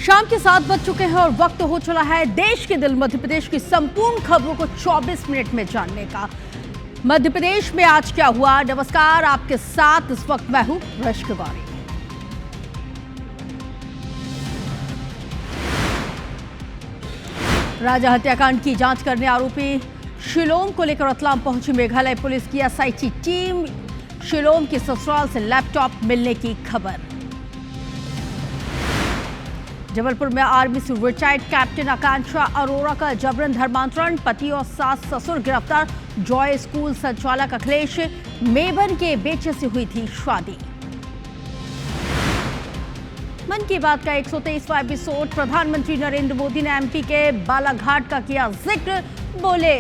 शाम के 7 बज चुके हैं और वक्त हो चला है देश के दिल मध्य प्रदेश की संपूर्ण खबरों को 24 मिनट में जानने का। मध्य प्रदेश में आज क्या हुआ। नमस्कार, आपके साथ इस वक्त मैं हूं रश्क गौरी। राजा हत्याकांड की जांच करने आरोपी शिलोंग को लेकर रतलाम पहुंची मेघालय पुलिस की एसआईटी टीम। शिलोंग के ससुराल से लैपटॉप मिलने की खबर। जबलपुर में आर्मी से रिटायर्ड कैप्टन आकांक्षा अरोरा का जबरन धर्मांतरण, पति और सास ससुर गिरफ्तार। जॉय स्कूल संचालक अखिलेश मेबन के बेटे से हुई थी शादी। मन की बात का 123वां एपिसोड। प्रधानमंत्री नरेंद्र मोदी ने एमपी के बालाघाट का किया जिक्र। बोले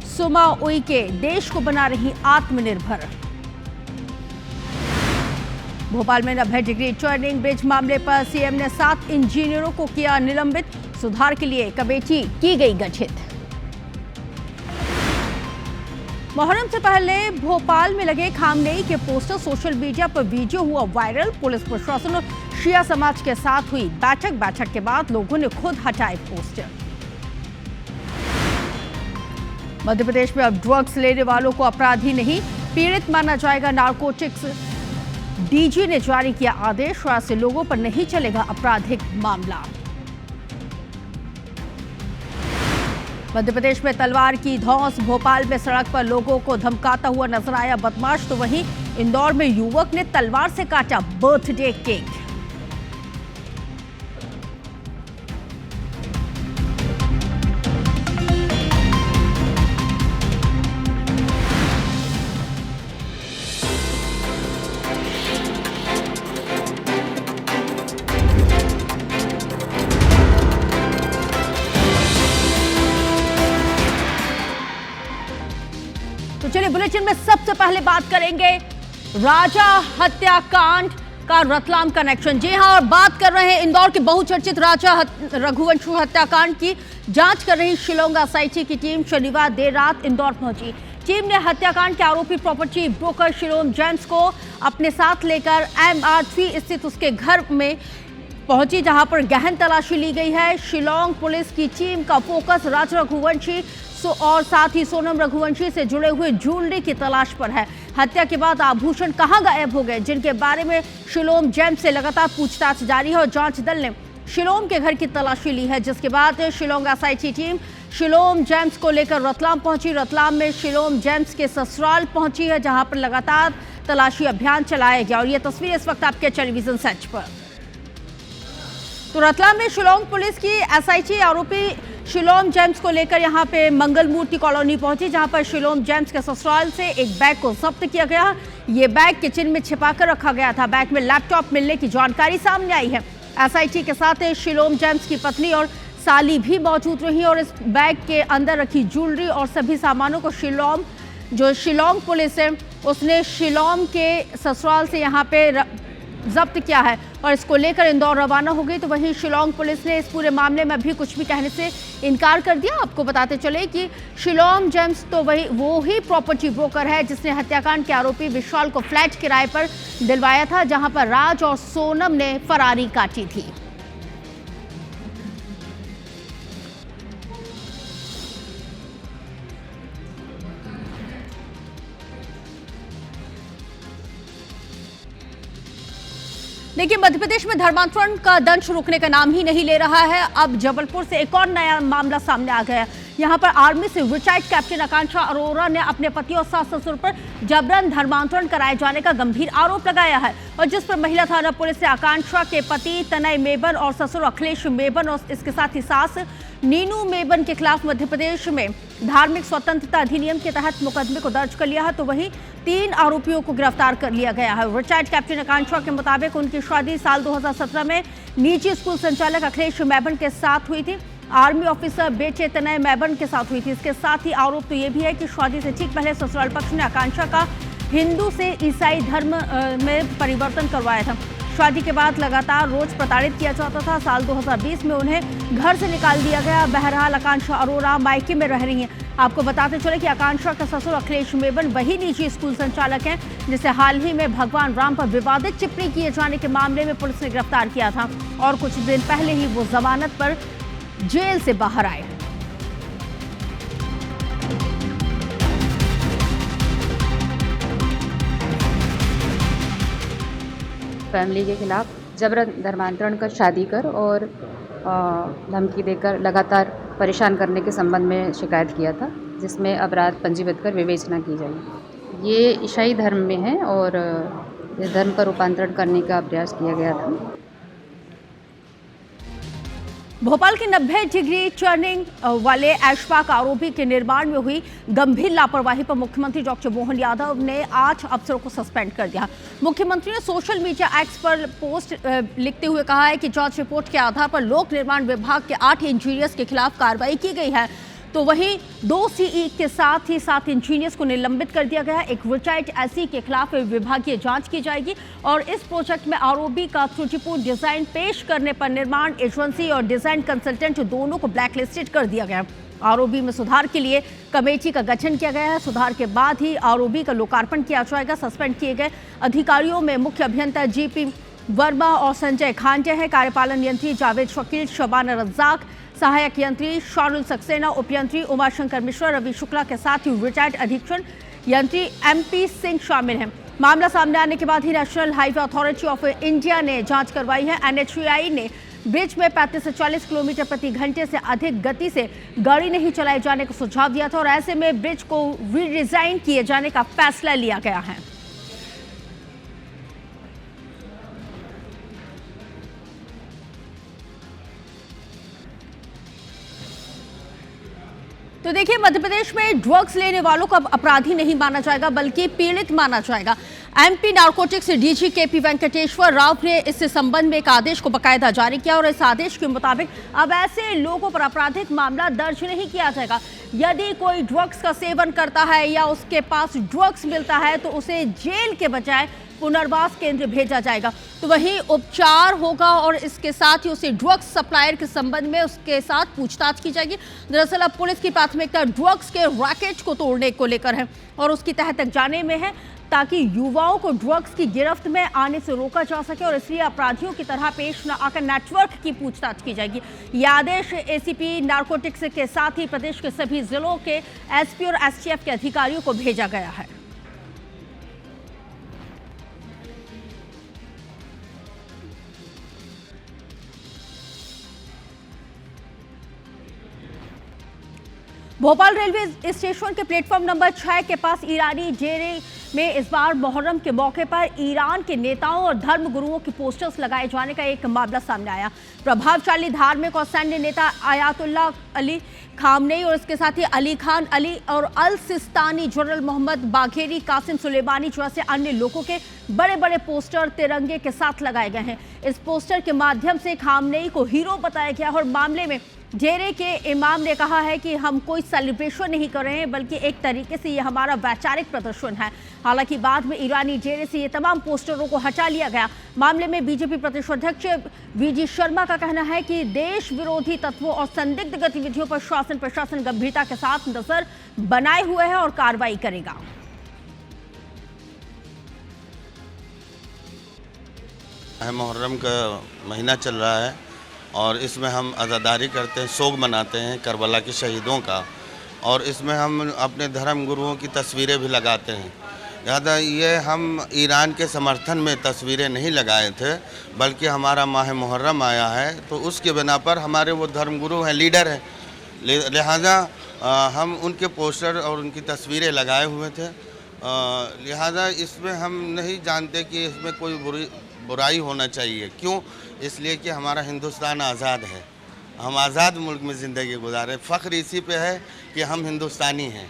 सुमा उइके देश को बना रही आत्मनिर्भर। भोपाल में 90 डिग्री टर्निंग ब्रिज मामले पर सीएम ने 7 इंजीनियरों को किया निलंबित। सुधार के लिए कमेटी की गई गठित। मुहर्रम से पहले भोपाल में लगे खामनेई के पोस्टर सोशल मीडिया पर वीडियो हुआ वायरल। पुलिस प्रशासन और शिया समाज के साथ हुई बैठक के बाद लोगों ने खुद हटाए पोस्टर। मध्य प्रदेश में अब ड्रग्स लेने वालों को अपराधी नहीं, पीड़ित माना जाएगा। नारकोटिक्स डीजी ने जारी किया आदेश। आज से लोगों पर नहीं चलेगा आपराधिक मामला। मध्य प्रदेश में तलवार की धौंस। भोपाल में सड़क पर लोगों को धमकाता हुआ नजर आया बदमाश, तो वहीं इंदौर में युवक ने तलवार से काटा बर्थडे केक। तो चलिए बुलेटिन में सबसे पहले बात करेंगे राजा हत्याकांड का रतलाम कनेक्शन। जी हां, और बात कर रहे हैं इंदौर के बहुचर्चित राजा रघुवंशी हत्याकांड की जांच कर रही शिलोंग एसआईटी की टीम शनिवार देर रात इंदौर पहुंची। टीम ने हत्याकांड के आरोपी प्रॉपर्टी ब्रोकर शिलोंग जेम्स को अपने साथ लेकर MR3 स्थित उसके घर में पहुंची, जहां पर गहन तलाशी ली गई है। शिलोंग पुलिस की टीम का फोकस राजा रघुवंशी और साथ ही सोनम रघुवंशी से जुड़े हुए ज्वेलरी की तलाश पर है। हत्या के बाद आभूषण कहां गायब हो गए, जिनके बारे में शिलोंग जेम्स से लगातार पूछताछ जारी है और जांच दल ने शिलोंग के घर की तलाशी ली है, जिसके बाद Shillong SIT team Shillong James को लेकर रतलाम पहुंची। रतलाम में शिलोंग जेम्स के ससुराल पहुंची है, जहां पर लगातार तलाशी अभियान चलाया गया। और ये तस्वीर इस वक्त आपके टेलीविजन सेट पर। तो रतलाम में शिलोंग पुलिस की एसआईटी आरोपी शिलोंग जेम्स को लेकर यहां पे मंगल मूर्ति कॉलोनी पहुंची, जहां पर शिलोंग जेम्स के ससुराल से एक बैग को जब्त किया गया। ये बैग किचन में छिपाकर रखा गया था। बैग में लैपटॉप मिलने की जानकारी सामने आई है। एसआईटी के साथ शिलोंग जेम्स की पत्नी और साली भी मौजूद रही और इस बैग के अंदर रखी ज्वेलरी और सभी सामानों को शिलोंग पुलिस है उसने शिलोंग के ससुराल से यहाँ पे जब्त किया है और इसको लेकर इंदौर रवाना हो गई। तो वहीं शिलोंग पुलिस ने इस पूरे मामले में भी कुछ भी कहने से इनकार कर दिया। आपको बताते चले कि शिलोंग जेम्स तो वो ही प्रॉपर्टी ब्रोकर है जिसने हत्याकांड के आरोपी विशाल को फ्लैट किराए पर दिलवाया था, जहां पर राज और सोनम ने फरारी काटी थी। देखिए, मध्य प्रदेश में धर्मांतरण का दंश रुकने का नाम ही नहीं ले रहा है। अब जबलपुर से एक और नया मामला सामने आ गया है। यहां पर आर्मी से रिटायर्ड कैप्टन आकांक्षा अरोरा ने अपने पति और सास ससुर पर जबरन धर्मांतरण कराए जाने का गंभीर आरोप लगाया है, और जिस पर महिला थाना पुलिस ने आकांक्षा के पति तनय मेबन और ससुर अखिलेश मेबन और इसके साथ ही सास नीनू मेबन के खिलाफ मध्य प्रदेश में धार्मिक स्वतंत्रता अधिनियम के तहत मुकदमे को दर्ज कर लिया है। तो वहीं 3 आरोपियों को गिरफ्तार कर लिया गया है। रिटायर्ड कैप्टन आकांक्षा के मुताबिक उनकी शादी साल 2017 में निजी स्कूल संचालक अखिलेश मेबन के साथ हुई थी। आर्मी ऑफिसर बेटे तनय मेबन के साथ हुई थी। इसके साथ ही आरोप तो ये भी है कि शादी से ठीक पहले ससुराल पक्ष ने आकांक्षा का हिंदू से ईसाई धर्म में परिवर्तन करवाया था। शादी के बाद लगातार रोज प्रताड़ित किया जाता था। साल 2020 में उन्हें घर से निकाल दिया गया। बहरहाल आकांक्षा अरोरा मायके में रह रही हैं। आपको बताते चले कि आकांक्षा का ससुर अखिलेश मेवन वही निजी स्कूल संचालक हैं जिसे हाल ही में भगवान राम पर विवादित टिप्पणी किए जाने के मामले में पुलिस ने गिरफ्तार किया था और कुछ दिन पहले ही वो जमानत पर जेल से बाहर आए हैं। फैमिली के खिलाफ जबरन धर्मांतरण कर शादी कर और धमकी देकर लगातार परेशान करने के संबंध में शिकायत किया था, जिसमें अपराध पंजीबद्ध कर विवेचना की जाएगी। ये ईसाई धर्म में है और इस धर्म का रूपांतरण करने का प्रयास किया गया था। भोपाल के 90 डिग्री टर्निंग वाले ऐशबाग आरोपी के निर्माण में हुई गंभीर लापरवाही पर मुख्यमंत्री डॉक्टर मोहन यादव ने 8 अफसरों को सस्पेंड कर दिया। मुख्यमंत्री ने सोशल मीडिया एक्स पर पोस्ट लिखते हुए कहा है कि जांच रिपोर्ट के आधार पर लोक निर्माण विभाग के 8 इंजीनियर्स के खिलाफ कार्रवाई की गई है, तो वहीं 2 सीई के साथ ही 7 इंजीनियर्स को निलंबित कर दिया गया है। एक रिटायर्ड एसई के खिलाफ विभागीय जांच की जाएगी और इस प्रोजेक्ट में आरओबी का त्रुटिपूर्ण डिजाइन पेश करने पर निर्माण एजेंसी और डिजाइन कंसल्टेंट दोनों को ब्लैकलिस्टेड कर दिया गया। आरओबी में सुधार के लिए कमेटी का गठन किया गया है। सुधार के बाद ही आरओबी का लोकार्पण किया जाएगा। सस्पेंड किए गए अधिकारियों में मुख्य अभियंता जीपी वर्मा और संजय खांडे हैं। कार्यपालन यंत्री जावेद शकील, शबाना रज्जाक, सहायक यंत्री शारुल सक्सेना, उपयंत्री उमाशंकर मिश्रा, रवि शुक्ला के साथ ही रिटायर्ड अधीक्षण यंत्री एमपी सिंह शामिल हैं। मामला सामने आने के बाद ही national highway authority of India ने जांच करवाई है। एनएचएआई ने ब्रिज में 35 से 40 किलोमीटर प्रति घंटे से अधिक गति से गाड़ी नहीं चलाए जाने का सुझाव दिया था और ऐसे में ब्रिज को रीडिजाइन किए जाने का फैसला लिया गया है। तो देखिए, मध्य प्रदेश में ड्रग्स लेने वालों को अब अपराधी नहीं माना जाएगा बल्कि पीड़ित माना जाएगा। MP narcotics DG KP Venkateshwar Rao ने इस संबंध में एक आदेश को बकायदा जारी किया और इस आदेश के मुताबिक अब ऐसे लोगों पर आपराधिक मामला दर्ज नहीं किया जाएगा। यदि कोई ड्रग्स का सेवन करता है या उसके पास ड्रग्स मिलता है तो उसे जेल के बजाय पुनर्वास केंद्र भेजा जाएगा, तो वहीं उपचार होगा और इसके साथ ही उसे ड्रग्स सप्लायर के संबंध में उसके साथ पूछताछ की जाएगी। दरअसल अब पुलिस की प्राथमिकता ड्रग्स के रैकेट को तोड़ने को लेकर है और उसकी तह तक जाने में है ताकि युवाओं को ड्रग्स की गिरफ्त में आने से रोका जा सके और इसलिए अपराधियों की तरह पेश न आकर नेटवर्क की पूछताछ की जाएगी। यह आदेश एसीपी नारकोटिक्स के साथ ही प्रदेश के सभी जिलों के एसपी और एसटीएफ के अधिकारियों को भेजा गया है। भोपाल रेलवे स्टेशन के प्लेटफॉर्म नंबर 6 के पास ईरानी डेरे में इस बार मुहर्रम के मौके पर ईरान के नेताओं और धर्म गुरुओं के पोस्टर्स लगाए जाने का एक मामला सामने आया। प्रभावशाली धार्मिक और सैन्य नेता आयातुल्लाह अली खामनेई और इसके साथ ही अली खान अली और al Sistani, General Mohammad Bagheri, Qasim Soleimani जैसे अन्य लोगों के बड़े बड़े पोस्टर तिरंगे के साथ लगाए गए हैं। इस पोस्टर के माध्यम से खामनेई को हीरो बताया गया और मामले में डेरे के इमाम ने कहा है कि हम कोई सेलिब्रेशन नहीं कर रहे हैं बल्कि एक तरीके से ये हमारा वैचारिक प्रदर्शन है। हालांकि बाद में ईरानी डेरे से ये तमाम पोस्टरों को हटा लिया गया। मामले में बीजेपी प्रदेश अध्यक्ष वीजी शर्मा का कहना है कि देश विरोधी तत्वों और संदिग्ध गतिविधियों पर शासन प्रशासन गंभीरता के साथ नजर बनाए हुए है और कार्रवाई करेगा। मुहर्रम का महीना चल रहा है और इसमें हम अज़ादारी करते हैं, शोक मनाते हैं करबला के शहीदों का, और इसमें हम अपने धर्म गुरुओं की तस्वीरें भी लगाते हैं। लिहाजा ये हम ईरान के समर्थन में तस्वीरें नहीं लगाए थे बल्कि हमारा माह मुहर्रम आया है तो उसके बिना पर हमारे वो धर्म गुरु हैं, लीडर हैं, लिहाजा हम उनके पोस्टर और उनकी तस्वीरें लगाए हुए थे। लिहाजा इसमें हम नहीं जानते कि इसमें कोई बुराई होना चाहिए। क्यों? इसलिए कि हमारा हिंदुस्तान आज़ाद है, हम आज़ाद मुल्क में ज़िंदगी गुजारे। फ़ख्र इसी पे है कि हम हिंदुस्तानी हैं।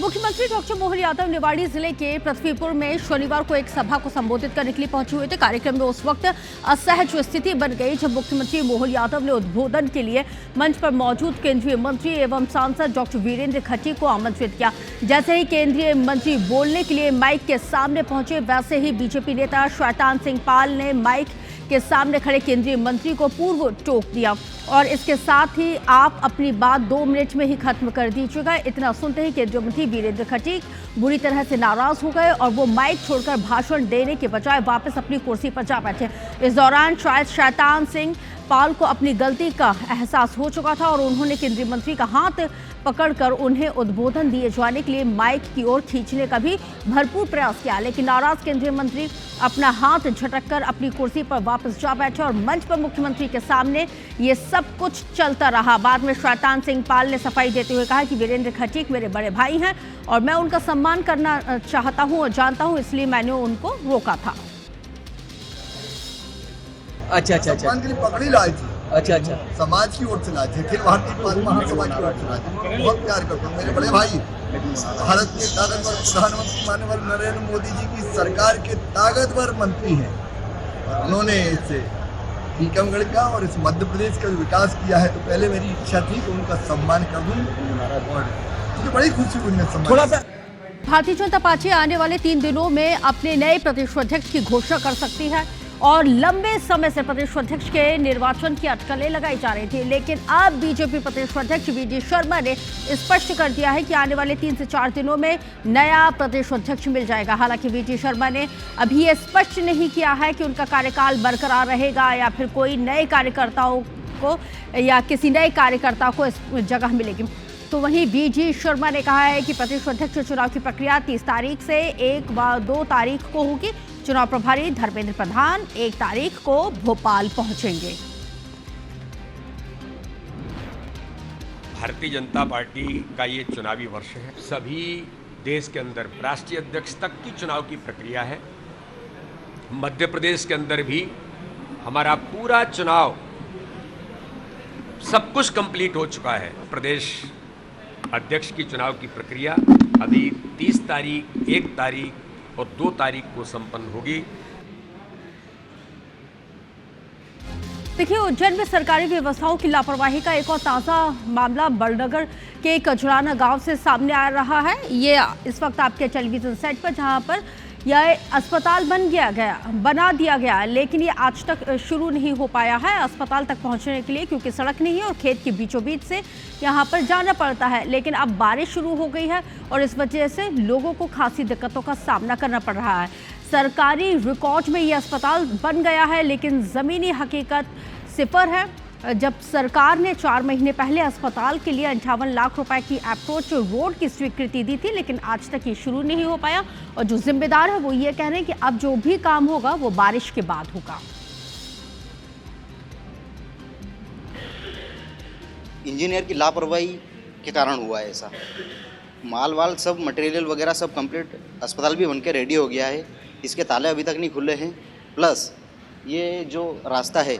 मुख्यमंत्री डॉक्टर मोहन यादव निवाड़ी जिले के पृथ्वीपुर में शनिवार को एक सभा को संबोधित करने के लिए पहुंचे हुए थे। कार्यक्रम में उस वक्त असहज स्थिति बन गई जब मुख्यमंत्री मोहन यादव ने उद्बोधन के लिए मंच पर मौजूद केंद्रीय मंत्री एवं सांसद डॉक्टर वीरेंद्र खट्टी को आमंत्रित किया। जैसे ही केंद्रीय मंत्री बोलने के लिए माइक के सामने पहुंचे वैसे ही बीजेपी नेता शैतान सिंह पाल ने माइक के सामने खड़े केंद्रीय मंत्री को पूर्व टोक दिया और इसके साथ ही आप अपनी बात 2 मिनट में ही खत्म कर दीजिएगा। इतना सुनते ही केंद्रीय मंत्री वीरेंद्र खटीक बुरी तरह से नाराज हो गए और वो माइक छोड़कर भाषण देने के बजाय वापस अपनी कुर्सी पर जा बैठे। इस दौरान शायद शैतान सिंह पाल को अपनी गलती का एहसास हो चुका था और उन्होंने केंद्रीय मंत्री का हाथ पकड़कर उन्हें उद्बोधन दिए जाने के लिए माइक की ओर खींचने का भी भरपूर प्रयास किया, लेकिन नाराज केंद्रीय मंत्री अपना हाथ झटककर अपनी कुर्सी पर वापस जा बैठे और मंच पर मुख्यमंत्री के सामने ये सब कुछ चलता रहा। बाद में शैतान सिंह पाल ने सफाई देते हुए कहा कि वीरेंद्र खटीक मेरे बड़े भाई हैं और मैं उनका सम्मान करना चाहता हूं और जानता हूं, इसलिए मैंने उनको रोका था। अच्छा सम्मान के लिए पकड़ी लाए थे। अच्छा समाज की ओर से लाए थे, अखिल भारतीय महासमाज की ओर से लाए थे। बहुत प्यार करते हैं मेरे बड़े भाई। भारत के ताकतवर प्रधानमंत्री माननीय नरेंद्र मोदी जी की सरकार के ताकतवर मंत्री हैं। उन्होंने इस टीकमगढ़ का और इस मध्य प्रदेश का विकास किया है, तो पहले मेरी इच्छा थी कि उनका सम्मान करूं और मुझे बड़ी खुशी हुई सम्मान। भारतीय जनता पार्टी आने वाले 3 दिनों में अपने नए प्रदेश अध्यक्ष की घोषणा कर सकती है और लंबे समय से प्रदेश अध्यक्ष के निर्वाचन की अटकलें लगाई जा रही थी, लेकिन अब बीजेपी प्रदेश अध्यक्ष वी.डी. शर्मा ने स्पष्ट कर दिया है कि आने वाले 3 से 4 दिनों में नया प्रदेश अध्यक्ष मिल जाएगा। हालांकि वी.डी. शर्मा ने अभी ये स्पष्ट नहीं किया है कि उनका कार्यकाल बरकरार रहेगा या फिर कोई नए कार्यकर्ताओं को या किसी नए कार्यकर्ता को इस जगह मिलेगी। तो वहीं वी.डी. शर्मा ने कहा है कि प्रदेश अध्यक्ष चुनाव की प्रक्रिया 30 तारीख से 1 व 2 तारीख को होगी। चुनाव प्रभारी धर्मेंद्र प्रधान 1 तारीख को भोपाल पहुंचेंगे। भारतीय जनता पार्टी का ये चुनावी वर्ष है। सभी देश के अंदर राष्ट्रीय अध्यक्ष तक की चुनाव की प्रक्रिया है। मध्य प्रदेश के अंदर भी हमारा पूरा चुनाव सब कुछ कंप्लीट हो चुका है। प्रदेश अध्यक्ष की चुनाव की प्रक्रिया अभी 30 तारीख, 1 तारीख और 2 तारीख को संपन्न होगी। देखिए, उज्जैन में सरकारी व्यवस्थाओं की लापरवाही का एक और ताज़ा मामला बड़नगर के कजराना गांव से सामने आ रहा है। ये इस वक्त आपके टेलीविजन सेट पर, जहां पर यह अस्पताल बना दिया गया, लेकिन ये आज तक शुरू नहीं हो पाया है अस्पताल तक पहुंचने के लिए, क्योंकि सड़क नहीं है और खेत के बीचों बीच से यहां पर जाना पड़ता है। लेकिन अब बारिश शुरू हो गई है और इस वजह से लोगों को खासी दिक्कतों का सामना करना पड़ रहा है। सरकारी रिकॉर्ड में ये अस्पताल बन गया है, लेकिन ज़मीनी हकीकत सिफर है। जब सरकार ने 4 महीने पहले अस्पताल के लिए 58 लाख रुपए की अप्रोच रोड की स्वीकृति दी थी, लेकिन आज तक ये शुरू नहीं हो पाया और जो जिम्मेदार है वो ये कह रहे हैं कि अब जो भी काम होगा वो बारिश के बाद होगा। इंजीनियर की लापरवाही के कारण हुआ है ऐसा। माल वाल सब मटेरियल वगैरह सब कंप्लीट, अस्पताल भी बनके रेडी हो गया है, इसके ताले अभी तक नहीं खुले हैं। प्लस ये जो रास्ता है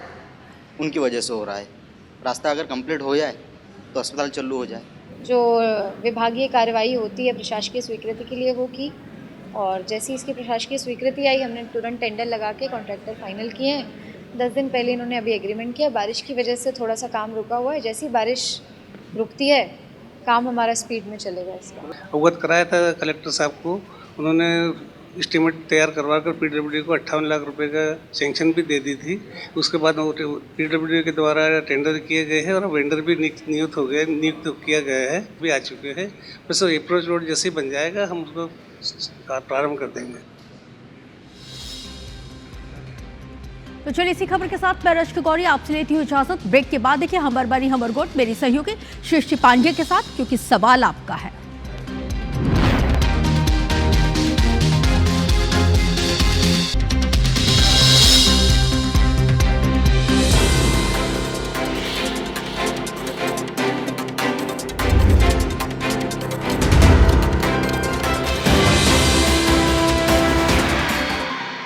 उनकी वजह से हो रहा है। रास्ता अगर कंप्लीट हो जाए तो अस्पताल चालू हो जाए। जो विभागीय कार्यवाही होती है प्रशासकीय स्वीकृति के लिए वो की, और जैसे इसकी प्रशासकीय स्वीकृति आई हमने तुरंत टेंडर लगा के कॉन्ट्रैक्टर फाइनल किए हैं। 10 दिन पहले इन्होंने अभी एग्रीमेंट किया। बारिश की वजह से थोड़ा सा काम रुका हुआ है, जैसी बारिश रुकती है काम हमारा स्पीड में चलेगा। इसका अवगत कराया था कलेक्टर साहब को, उन्होंने एस्टीमेट तैयार करवा कर पीडब्ल्यूडी को 58 लाख रुपए का सेंक्शन भी दे दी थी। उसके बाद पीडब्ल्यूडी के द्वारा टेंडर किए गए हैं और वेंडर भी नियुक्त किया गया है, भी आ चुके हैं। बस अप्रोच रोड जैसे ही बन जाएगा हम उसको प्रारंभ कर देंगे। तो चलिए इसी खबर के साथ मैं रश्मि गौरी आपसे लेती हूँ इजाजत। ब्रेक के बाद देखिए हमर बारी हमर गोट मेरी सहयोगी सृष्टि पांडे के साथ, क्योंकि सवाल आपका है।